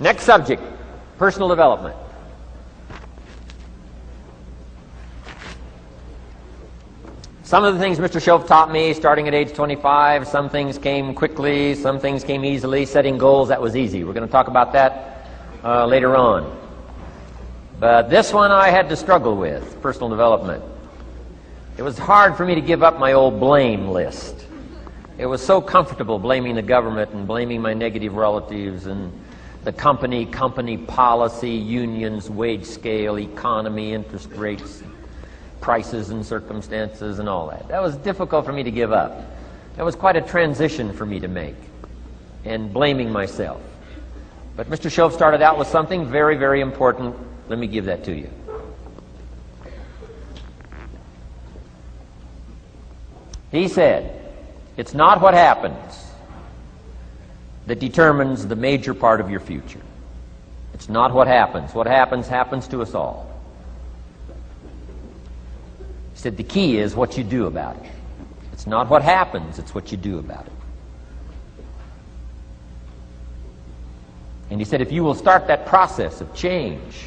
Next subject, personal development. Some of the things Mr. Shoaff taught me starting at age 25, some things came quickly, some things came easily. Setting goals, that was easy. We're going to talk about that later on. But this one I had to struggle with, personal development. It was hard for me to give up my old blame list. It was so comfortable blaming the government and blaming my negative relatives and the company policy, unions, wage scale, economy, interest rates, prices and circumstances and all that. That was difficult for me to give up. That was quite a transition for me to make, and blaming myself. But Mr. Shoaff started out with something very, very important. Let me give that to you. He said, it's not what happens that determines the major part of your future. It's not what happens. What happens, happens to us all. He said the key is what you do about it. It's not what happens, it's what you do about it. And he said if you will start that process of change,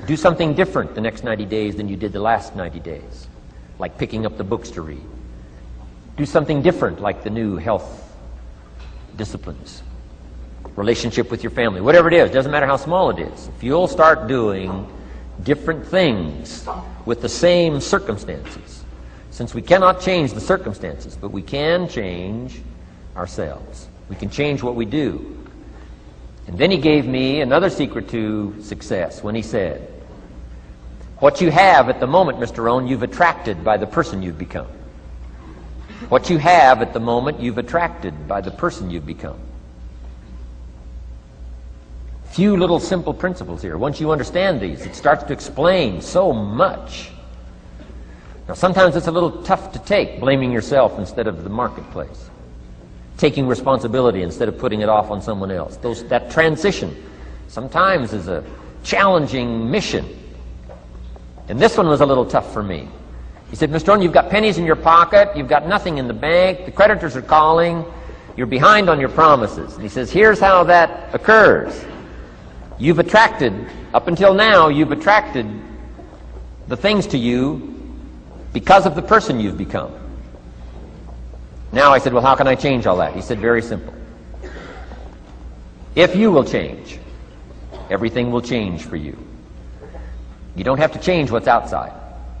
do something different the next 90 days than you did the last 90 days, like picking up the books to read. Do something different like the new health disciplines, relationship with your family, whatever it is, doesn't matter how small it is. If you'll start doing different things with the same circumstances, since we cannot change the circumstances, but we can change ourselves. We can change what we do. And then he gave me another secret to success when he said, what you have at the moment, Mr. Rohn, you've attracted by the person you've become. What you have at the moment, you've attracted by the person you've become. Few little simple principles here. Once you understand these, it starts to explain so much. Now, sometimes it's a little tough to take, blaming yourself instead of the marketplace, taking responsibility instead of putting it off on someone else. That transition sometimes is a challenging mission. And this one was a little tough for me. He said, Mr. Rohn, you've got pennies in your pocket, you've got nothing in the bank, the creditors are calling, you're behind on your promises. And he says, here's how that occurs. You've attracted, up until now, you've attracted the things to you because of the person you've become. Now I said, well, how can I change all that? He said, very simple. If you will change, everything will change for you. You don't have to change what's outside.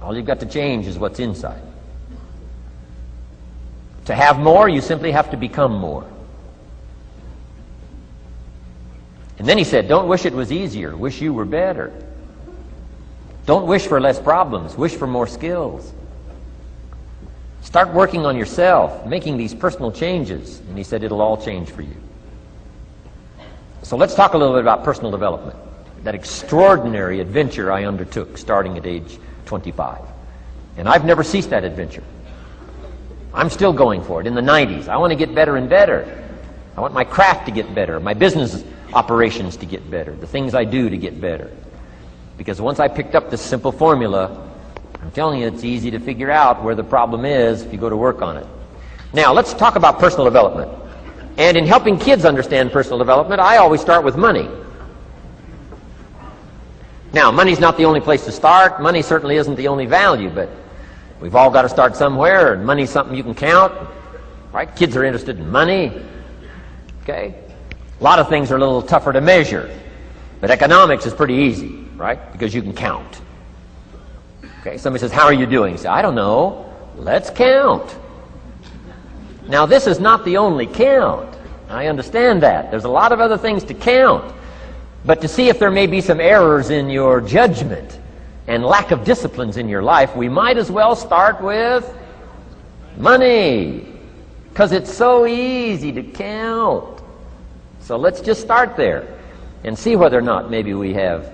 All you've got to change is what's inside. To have more, you simply have to become more. And then he said, don't wish it was easier, wish you were better. Don't wish for less problems, wish for more skills. Start working on yourself, making these personal changes. And he said, it'll all change for you. So let's talk a little bit about personal development. That extraordinary adventure I undertook starting at age 25. And I've never ceased that adventure. I'm still going for it. In the 90s, I want to get better and better. I want my craft to get better, my business operations to get better, the things I do to get better. Because once I picked up this simple formula, I'm telling you, it's easy to figure out where the problem is if you go to work on it. Now, let's talk about personal development. And in helping kids understand personal development, I always start with money. Now, money's not the only place to start. Money certainly isn't the only value, but we've all got to start somewhere, and money's something you can count, right? Kids are interested in money, okay? A lot of things are a little tougher to measure, but economics is pretty easy, right? Because you can count. Okay, somebody says, how are you doing? You say, I don't know. Let's count. Now, this is not the only count. I understand that. There's a lot of other things to count. But to see if there may be some errors in your judgment and lack of disciplines in your life, we might as well start with money, because it's so easy to count. So let's just start there and see whether or not maybe we have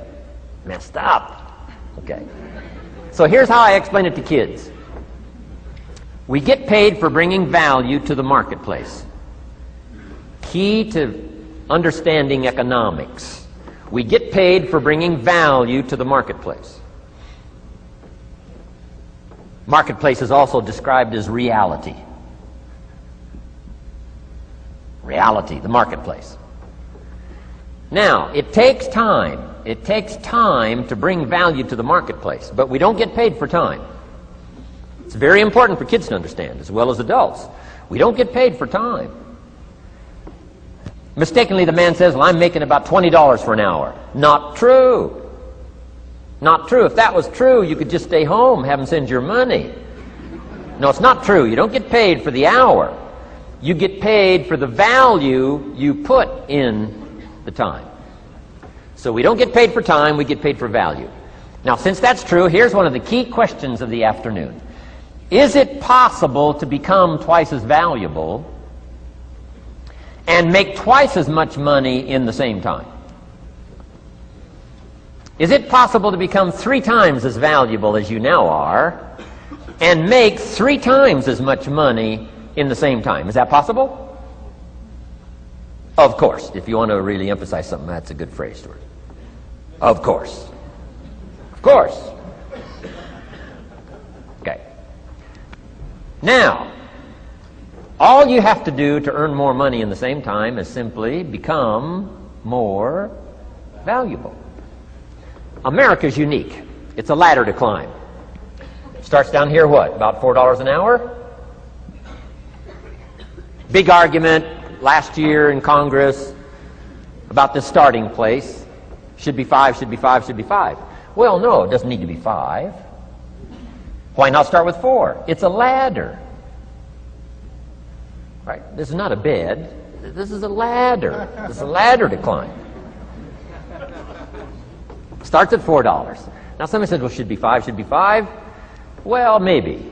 messed up. Okay. So here's how I explain it to kids. We get paid for bringing value to the marketplace. Key to understanding economics. We get paid for bringing value to the marketplace. Marketplace is also described as reality. Reality, the marketplace. Now, it takes time. It takes time to bring value to the marketplace, but we don't get paid for time. It's very important for kids to understand, as well as adults. We don't get paid for time. Mistakenly, the man says, well, I'm making about $20 for an hour. Not true. Not true. If that was true, you could just stay home, have them send your money. No, it's not true. You don't get paid for the hour. You get paid for the value you put in the time. So we don't get paid for time, we get paid for value. Now, since that's true, here's one of the key questions of the afternoon. Is it possible to become twice as valuable and make twice as much money in the same time? Is it possible to become 3 times as valuable as you now are and make 3 times as much money in the same time? Is that possible? Of course. If you want to really emphasize something, that's a good phrase, Stuart. Of course. Of course. Okay. Now, all you have to do to earn more money in the same time is simply become more valuable. America's unique. It's a ladder to climb. Starts down here, what, about $4 an hour? Big argument last year in Congress about this starting place. Should be 5, should be 5, should be 5. Well, no, it doesn't need to be 5. Why not start with 4? It's a ladder. Right? This is not a bed. This is a ladder. This is a ladder to climb. Starts at $4. Now somebody says, well, should be 5, should be 5. Well, maybe.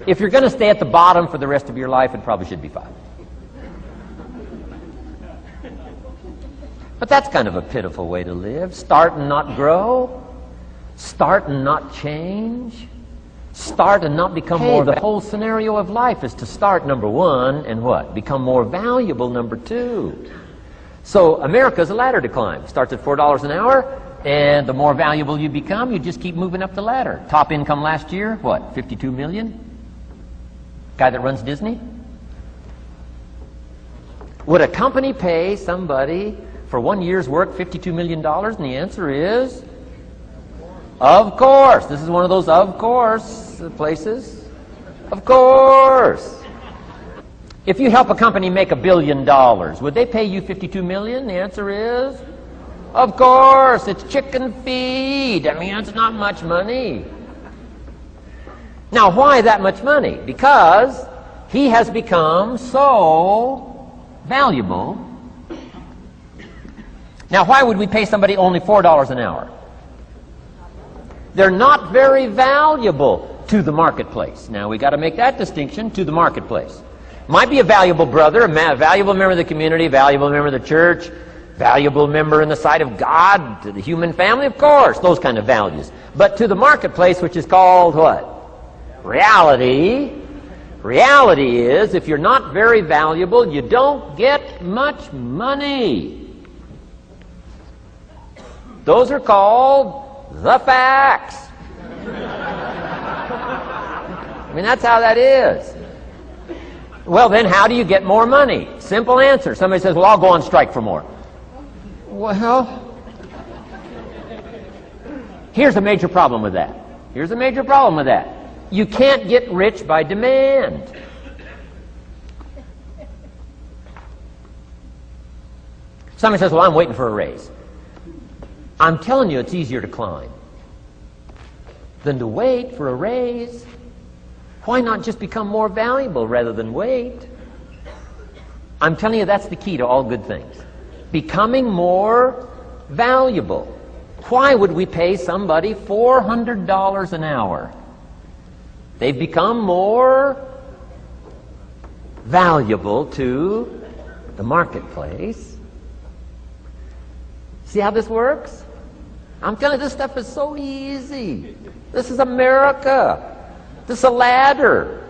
If you're going to stay at the bottom for the rest of your life, it probably should be 5. But that's kind of a pitiful way to live. Start and not grow. Start and not change. Start and not become more. The whole scenario of life is to start, number 1, and what? Become more valuable, number 2. So America's a ladder to climb. Starts at $4 an hour, and the more valuable you become, you just keep moving up the ladder. Top income last year, what, 52 million? Guy that runs Disney? Would a company pay somebody for 1 year's work $52 million? And the answer is, of course. This is one of those of course places. Of course. If you help a company make $1 billion, would they pay you $52 million? The answer is, of course. It's chicken feed. I mean, it's not much money. Now, why that much money? Because he has become so valuable. Now, why would we pay somebody only $4 an hour? They're not very valuable to the marketplace. Now, we got to make that distinction, to the marketplace. Might be a valuable brother, a valuable member of the community, a valuable member of the church, valuable member in the sight of God, to the human family, of course, those kind of values. But to the marketplace, which is called what? Reality. Reality is, if you're not very valuable, you don't get much money. Those are called the facts. I mean, that's how that is. Well, then, how do you get more money? Simple answer. Somebody says, well, I'll go on strike for more. Well, here's a major problem with that. Here's a major problem with that. You can't get rich by demand. Somebody says, well, I'm waiting for a raise. I'm telling you, it's easier to climb than to wait for a raise. Why not just become more valuable rather than wait? I'm telling you, that's the key to all good things. Becoming more valuable. Why would we pay somebody $400 an hour? They've become more valuable to the marketplace. See how this works? I'm telling you, this stuff is so easy. This is America. This is a ladder.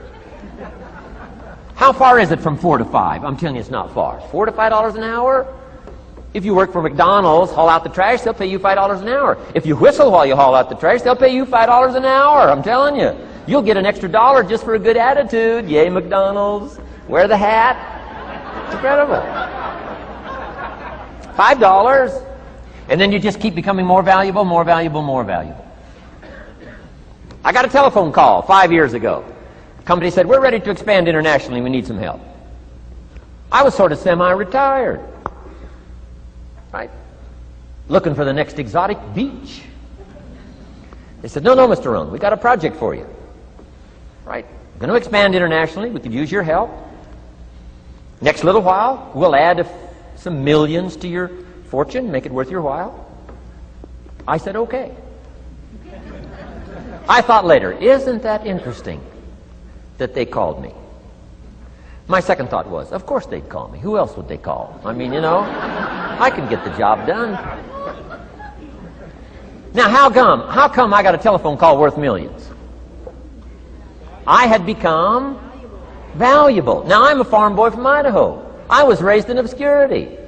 How far is it from 4 to 5? I'm telling you, it's not far. $4 to $5 an hour? If you work for McDonald's, haul out the trash, they'll pay you $5 an hour. If you whistle while you haul out the trash, they'll pay you $5 an hour. I'm telling you. You'll get an extra $1 just for a good attitude. Yay, McDonald's. Wear the hat. It's incredible. $5. And then you just keep becoming more valuable, more valuable, more valuable. I got a telephone call 5 years ago. The company said, we're ready to expand internationally. We need some help. I was sort of semi-retired. Right? Looking for the next exotic beach. They said, no, Mr. Rohn, we got a project for you. Right? We're going to expand internationally. We could use your help. Next little while, we'll add some millions to your fortune, make it worth your while. I said, okay. I thought later, isn't that interesting that they called me? My second thought was, of course they'd call me. Who else would they call? I mean, I can get the job done. Now, how come I got a telephone call worth millions? I had become valuable. Now, I'm a farm boy from Idaho. I was raised in obscurity.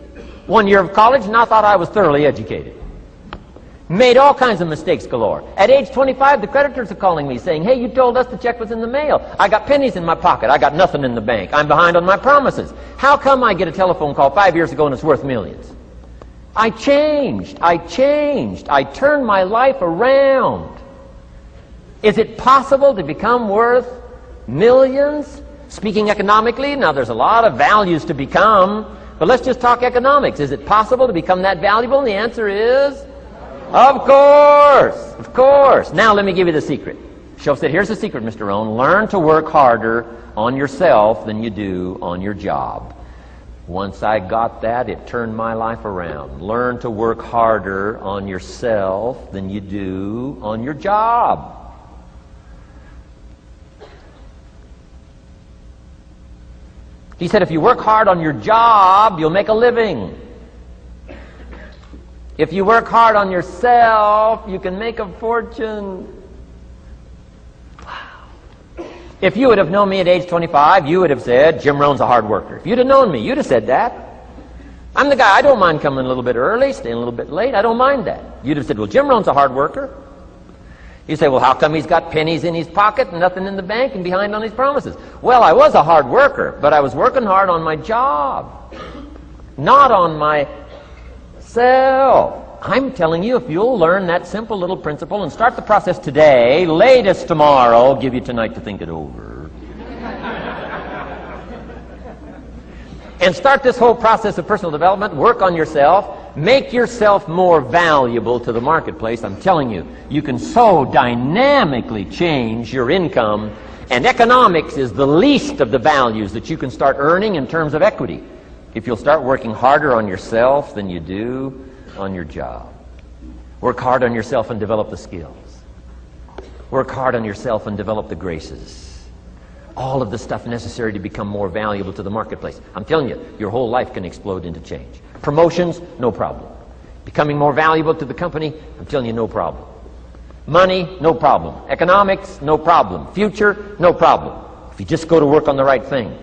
1 year of college, and I thought I was thoroughly educated. Made all kinds of mistakes galore. At age 25, the creditors are calling me saying, hey, you told us the check was in the mail. I got pennies in my pocket. I got nothing in the bank. I'm behind on my promises. How come I get a telephone call 5 years ago and it's worth millions? I changed. I turned my life around. Is it possible to become worth millions? Speaking economically, now there's a lot of values to become, but let's just talk economics. Is it possible to become that valuable? And the answer is, of course. Now let me give you the secret. Shoaff said, here's the secret, Mr. Rohn. Learn to work harder on yourself than you do on your job. Once I got that, it turned my life around. Learn to work harder on yourself than you do on your job. He said, if you work hard on your job, you'll make a living. If you work hard on yourself, you can make a fortune. Wow. If you would have known me at age 25, you would have said, Jim Rohn's a hard worker. If you'd have known me, you'd have said that. I'm the guy, I don't mind coming a little bit early, staying a little bit late. I don't mind that. You'd have said, well, Jim Rohn's a hard worker. You say, well, how come he's got pennies in his pocket and nothing in the bank and behind on his promises? Well, I was a hard worker, but I was working hard on my job, not on myself. I'm telling you, if you'll learn that simple little principle and start the process today, latest tomorrow, I'll give you tonight to think it over. And start this whole process of personal development, work on yourself, make yourself more valuable to the marketplace. I'm telling you, you can so dynamically change your income, and economics is the least of the values that you can start earning in terms of equity if you'll start working harder on yourself than you do on your job. Work hard on yourself and develop the skills. Work hard on yourself and develop the graces. All of the stuff necessary to become more valuable to the marketplace. I'm telling you, your whole life can explode into change. Promotions, no problem. Becoming more valuable to the company, I'm telling you, no problem. Money, no problem. Economics, no problem. Future, no problem. If you just go to work on the right thing.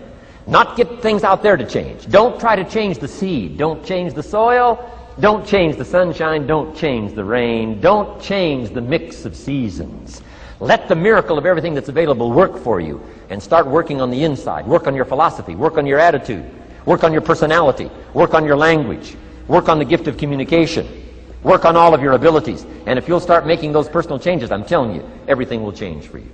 Not get things out there to change. Don't try to change the seed. Don't change the soil. Don't change the sunshine. Don't change the rain. Don't change the mix of seasons. Let the miracle of everything that's available work for you, and start working on the inside. Work on your philosophy. Work on your attitude. Work on your personality. Work on your language. Work on the gift of communication. Work on all of your abilities. And if you'll start making those personal changes, I'm telling you, everything will change for you.